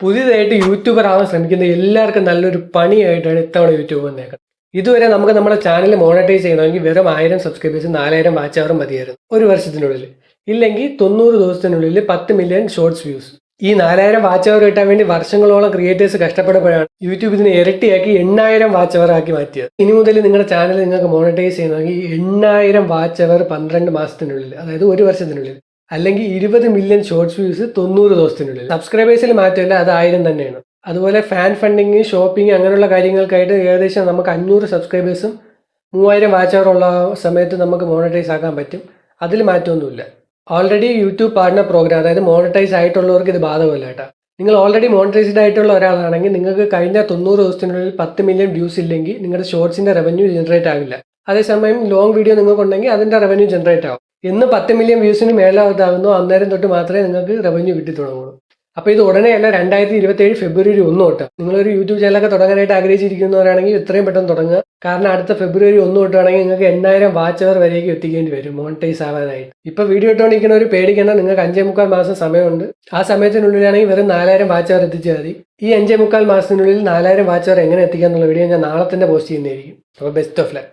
പുതിയതായിട്ട് യൂട്യൂബർ ആവാൻ ശ്രമിക്കുന്ന എല്ലാവർക്കും നല്ലൊരു പണിയായിട്ടാണ് ഇത്തവണ യൂട്യൂബ് വന്നേക്കുന്നത്. ഇതുവരെ നമുക്ക് നമ്മുടെ ചാനൽ മോണിറ്റൈസ് ചെയ്യണമെങ്കിൽ വെറും 1000 സബ്സ്ക്രൈബേഴ്സ് 4000 വാച്ച് അവർ മതിയായിരുന്നു ഒരു വർഷത്തിനുള്ളിൽ. ഇല്ലെങ്കിൽ 90 ദിവസത്തിനുള്ളിൽ 10 മില്യൺ ഷോർട്സ് വ്യൂസ്. ഈ 4000 വാച്ച് അവർ കിട്ടാൻ വേണ്ടി വർഷങ്ങളോളം ക്രിയേറ്റേഴ്സ് കഷ്ടപ്പെടുമ്പോഴാണ് യൂട്യൂബ് ഇതിനെ ഇരട്ടിയാക്കി 8000 വാച്ച് അവർ ആക്കി മാറ്റിയത്. ഇനി മുതൽ നിങ്ങളുടെ ചാനൽ നിങ്ങൾക്ക് മോണിറ്റൈസ് ചെയ്യണമെങ്കിൽ 8000 വാച്ച് അവർ 12 മാസത്തിനുള്ളിൽ, അതായത് ഒരു വർഷത്തിനുള്ളിൽ, അല്ലെങ്കിൽ 20 മില്യൺ ഷോർട്സ് വ്യൂസ് 90 ദിവസത്തിനുള്ളിൽ. സബ്സ്ക്രൈബേഴ്സിൽ മാറ്റമില്ല, അത് 1000 തന്നെയാണ്. അതുപോലെ ഫാൻ ഫണ്ടിങ്, ഷോപ്പിംഗ്, അങ്ങനെയുള്ള കാര്യങ്ങൾക്കായിട്ട് ഏകദേശം നമുക്ക് 500 സബ്സ്ക്രൈബേഴ്സും 3000 വാച്ച് അവർ ഉള്ള സമയത്ത് നമുക്ക് മോണിറ്റൈസ് ആക്കാൻ പറ്റും. അതിൽ മാറ്റമൊന്നുമില്ല. ഓൾറെഡി യൂട്യൂബ് പാർട്ണർ പ്രോഗ്രാം, അതായത് മോണിറ്റൈസ് ആയിട്ടുള്ളവർക്ക് ഇത് ബാധകമല്ല കേട്ടോ. നിങ്ങൾ ഓൾറെഡി മോണിറ്റൈസ്ഡ് ആയിട്ടുള്ള ഒരാളാണെങ്കിൽ നിങ്ങൾക്ക് കഴിഞ്ഞ 90 ദിവസത്തിനുള്ളിൽ 10 മില്യൺ വ്യൂസ് ഇല്ലെങ്കിൽ നിങ്ങളുടെ ഷോർട്സിൻ്റെ റവന്യൂ ജനറേറ്റ് ആവില്ല. അതേസമയം ലോങ് വീഡിയോ നിങ്ങൾക്കുണ്ടെങ്കിൽ അതിൻ്റെ റവന്യൂ ജനറേറ്റ് ആവും. എന്ന് 10 മില്യൺ വ്യൂസിന് മേലാവുന്നോ അന്നേരം തൊട്ട് മാത്രമേ നിങ്ങൾക്ക് റവന്യൂ കിട്ടി തുടങ്ങുള്ളൂ. അപ്പോൾ ഇത് ഉടനെയല്ല, 2027 ഫെബ്രുവരി 1 തൊട്ട്. നിങ്ങളൊരു യൂട്യൂബ് ചാനലൊക്കെ തുടങ്ങാനായിട്ട് ആഗ്രഹിച്ചിരിക്കുന്നവരാണെങ്കിൽ ഇത്രയും പെട്ടെന്ന് തുടങ്ങുക. കാരണം അടുത്ത ഫെബ്രുവരി 1 തൊട്ടാണെങ്കിൽ നിങ്ങൾക്ക് 8000 വാച്ച് അവർ വരേക്ക് എത്തിക്കേണ്ടി വരും മോണിറ്റൈസ് ആവാനായിട്ട്. ഇപ്പോൾ വീഡിയോ ഇട്ടുകൊണ്ടിരിക്കുന്നവർ പേടിക്കേണ്ട, നിങ്ങൾക്ക് 5.25 മാസം സമയമുണ്ട്. ആ സമയത്തിനുള്ളിലാണെങ്കിൽ വെറും 4000 വാച്ച് അവർ എത്തിച്ചാൽ മതി. ഈ 5.25 മാസത്തിനുള്ളിൽ 4000 വാച്ച് അവർ എങ്ങനെ എത്തിക്കാന്നുള്ള വീഡിയോ ഞാൻ നാളെ തന്നെ പോസ്റ്റ് ചെയ്യുന്നതായിരിക്കും. അപ്പോൾ ബെസ്റ്റ് ഓഫ് ലക്ക്.